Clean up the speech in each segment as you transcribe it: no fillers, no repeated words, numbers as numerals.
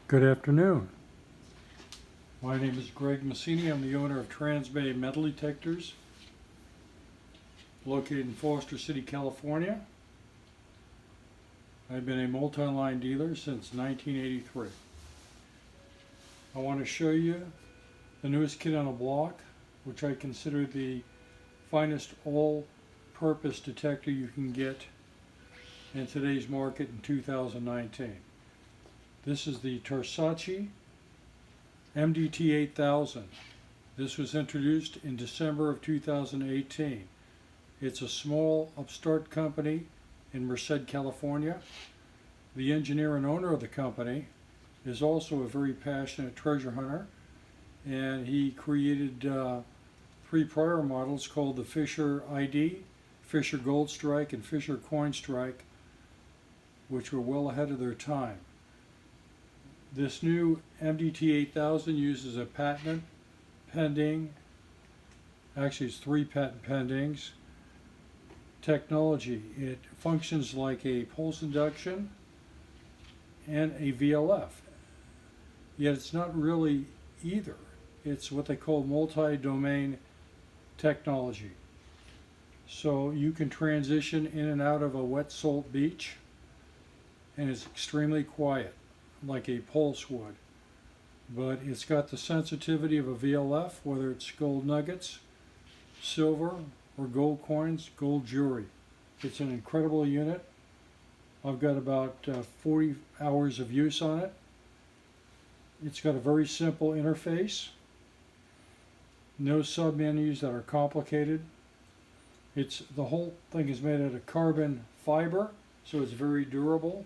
Good afternoon. My name is Greg Massini. I'm the owner of Transbay Metal Detectors, located in Foster City, California. I've been a multi-line dealer since 1983. I want to show you the newest kid on the block, which I consider the finest all-purpose detector you can get in today's market in 2019. This is the Tarsacci MDT 8000. This was introduced in December of 2018. It's a small upstart company in Merced, California. The engineer and owner of the company is also a very passionate treasure hunter, and he created three prior models called the Fisher ID, Fisher Gold Strike, and Fisher Coin Strike, which were well ahead of their time. This new MDT 8000 uses a patent pending, actually it's 3 patent pendings, technology. It functions like a pulse induction and a VLF, yet it's not really either. It's what they call multi-domain technology. So you can transition in and out of a wet salt beach, and it's extremely quiet, like a pulse would, but it's got the sensitivity of a VLF, whether it's gold nuggets, silver, or gold coins, gold jewelry. It's an incredible unit. I've got about 40 hours of use on it. It's got a very simple interface, no submenus that are complicated. The whole thing is made out of carbon fiber, so it's very durable,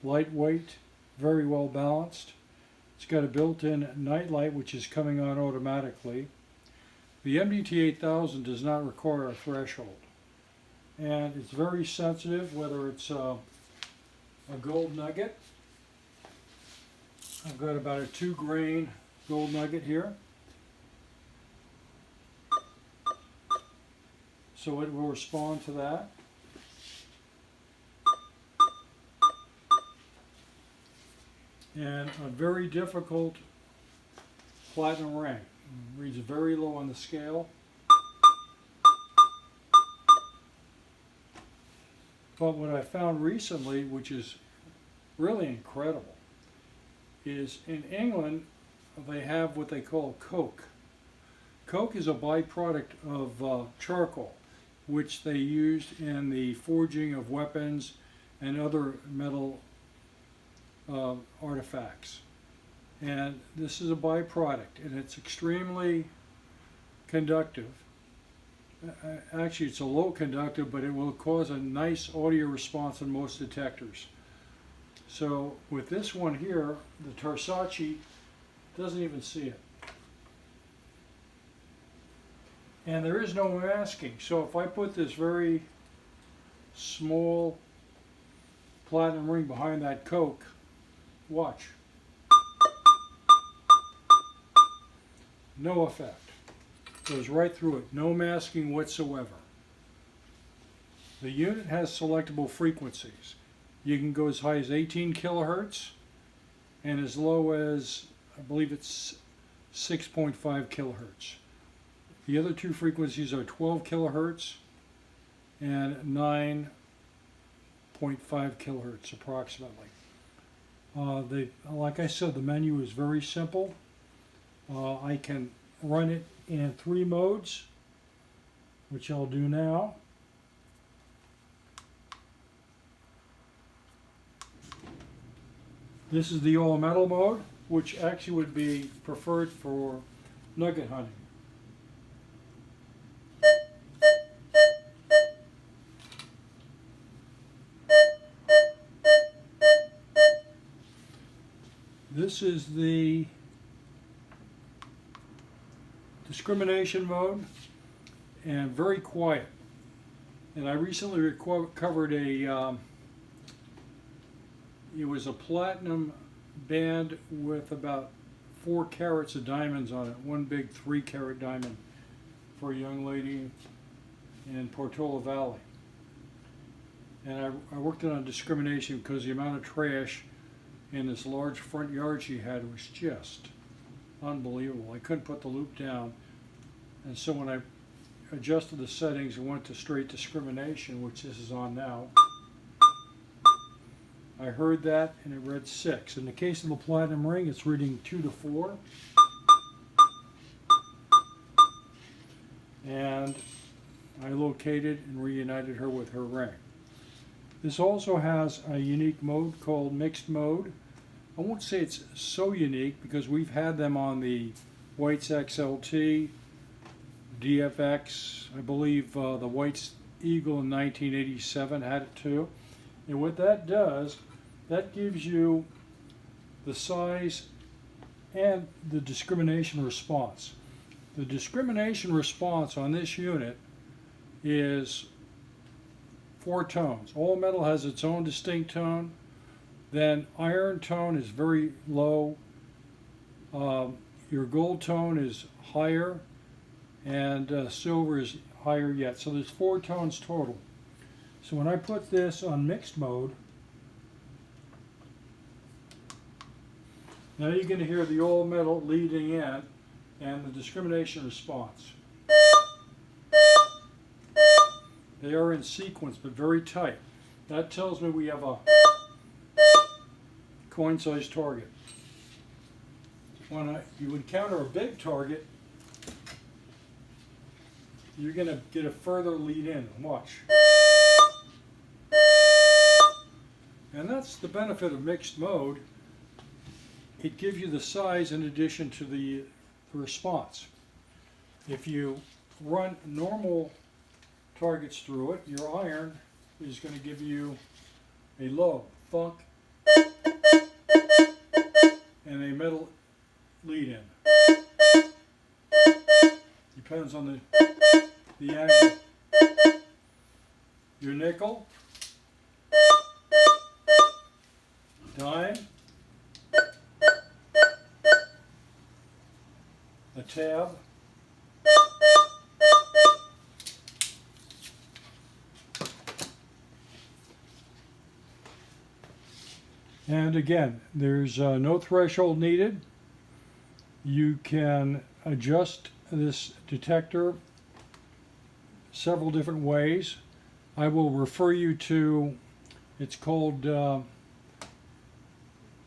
lightweight, very well balanced. It's got a built-in night light which is coming on automatically. The MDT 8000 does not require a threshold, and it's very sensitive, whether it's a gold nugget. I've got about a 2-grain gold nugget here, so it will respond to that. And a very difficult platinum ring. Reads very low on the scale. But what I found recently, which is really incredible, is in England they have what they call coke. Coke is a byproduct of charcoal, which they used in the forging of weapons and other metal artifacts. And this is a byproduct, and it's extremely conductive. Actually, it's a low conductive, but it will cause a nice audio response in most detectors. So with this one here, the Tarsacci doesn't even see it. And there is no masking. So if I put this very small platinum ring behind that coke, watch. No effect. Goes right through it. No masking whatsoever. The unit has selectable frequencies. You can go as high as 18 kilohertz and as low as, I believe it's 6.5 kilohertz. The other two frequencies are 12 kilohertz and 9.5 kilohertz approximately. Like I said, the menu is very simple. I can run it in 3 modes, which I'll do now. This is the all metal mode, which actually would be preferred for nugget hunting. This is the discrimination mode, and very quiet. And I recently recovered it was a platinum band with about 4 carats of diamonds on it, one big 3-carat diamond for a young lady in Portola Valley. And I worked it on discrimination because the amount of trash and this large front yard she had was just unbelievable. I couldn't put the loop down, and so when I adjusted the settings and went to straight discrimination, which this is on now, I heard that and it read 6. In the case of the platinum ring, it's reading 2 to 4. And I located and reunited her with her ring. This also has a unique mode called mixed mode. I won't say it's so unique because we've had them on the White's XLT, DFX, I believe the White's Eagle in 1987 had it too. And what that does, that gives you the size and the discrimination response. The discrimination response on this unit is 4 tones. All metal has its own distinct tone. Then iron tone is very low. Your gold tone is higher, and silver is higher yet. So there's 4 tones total. So when I put this on mixed mode, now you're going to hear the all metal leading in and the discrimination response. They are in sequence but very tight. That tells me we have a coin-sized target. When you encounter a big target, you're going to get a further lead in. Watch. And that's the benefit of mixed mode. It gives you the size in addition to the response. If you run normal targets through it, your iron is going to give you a low thunk and a metal lead in. Depends on the angle. Your nickel, dime, a tab, and again, there's no threshold needed. You can adjust this detector several different ways. I will refer you to, it's called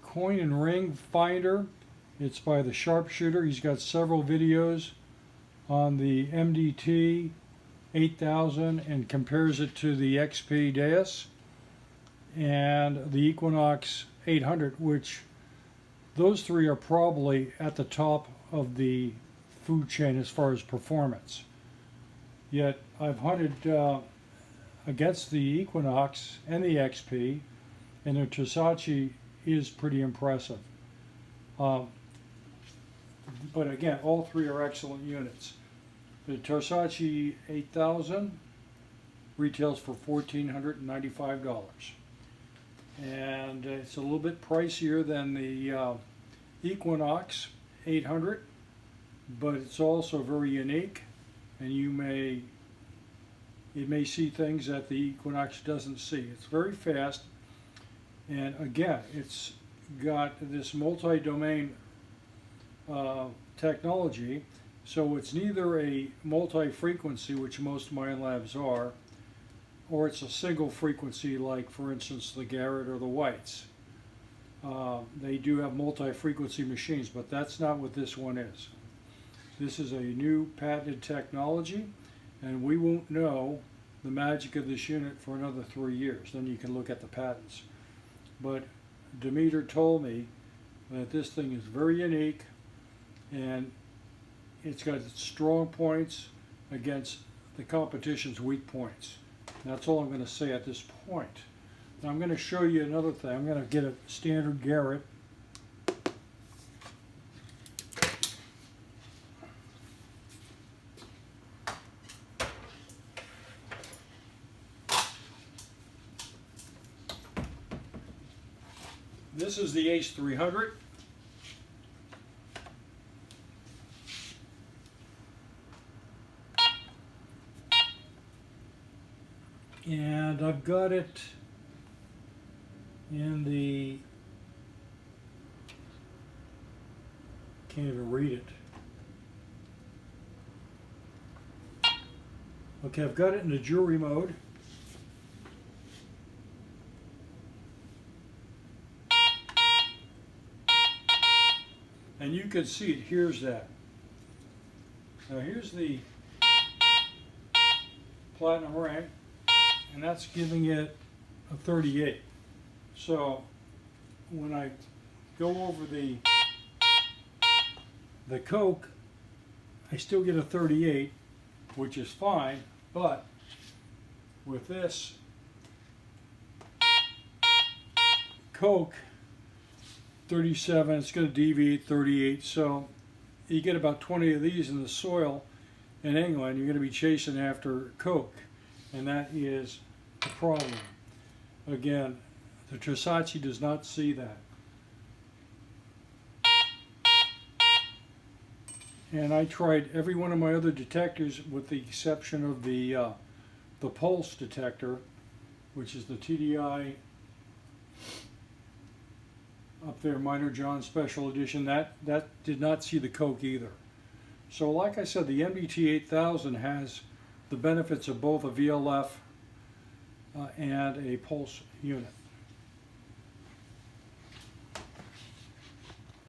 Coin and Ring Finder. It's by the Sharpshooter. He's got several videos on the MDT 8000 and compares it to the XP Deus and the Equinox 800, which those 3 are probably at the top of the food chain as far as performance. Yet I've hunted against the Equinox and the XP, and the Tarsacci is pretty impressive. But again, all 3 are excellent units. The Tarsacci 8000 retails for $1,495. And it's a little bit pricier than the Equinox 800, but it's also very unique, and it may see things that the Equinox doesn't see. It's very fast, and again, it's got this multi-domain technology, so it's neither a multi-frequency, which most Minelabs are, or it's a single frequency like, for instance, the Garrett or the Whites. They do have multi-frequency machines, but that's not what this one is. This is a new patented technology, and we won't know the magic of this unit for another 3 years. Then you can look at the patents. But Demeter told me that this thing is very unique, and it's got strong points against the competition's weak points. And that's all I'm going to say at this point. Now I'm going to show you another thing. I'm going to get a standard Garrett. This is the Ace 300. And I've got it in the can't even read it. Okay, I've got it in the jury mode. And you can see it hears that. Now here's the platinum ring, and that's giving it a 38. So when I go over the coke, I still get a 38, which is fine, but with this coke 37, it's going to deviate 38, so you get about 20 of these in the soil in England, you're going to be chasing after coke, and that is a problem. Again, the Tarsacci does not see that. And I tried every one of my other detectors with the exception of the pulse detector, which is the TDI up there, Minor John Special Edition. That did not see the coke either. So like I said, the MDT 8000 has the benefits of both a VLF and a pulse unit.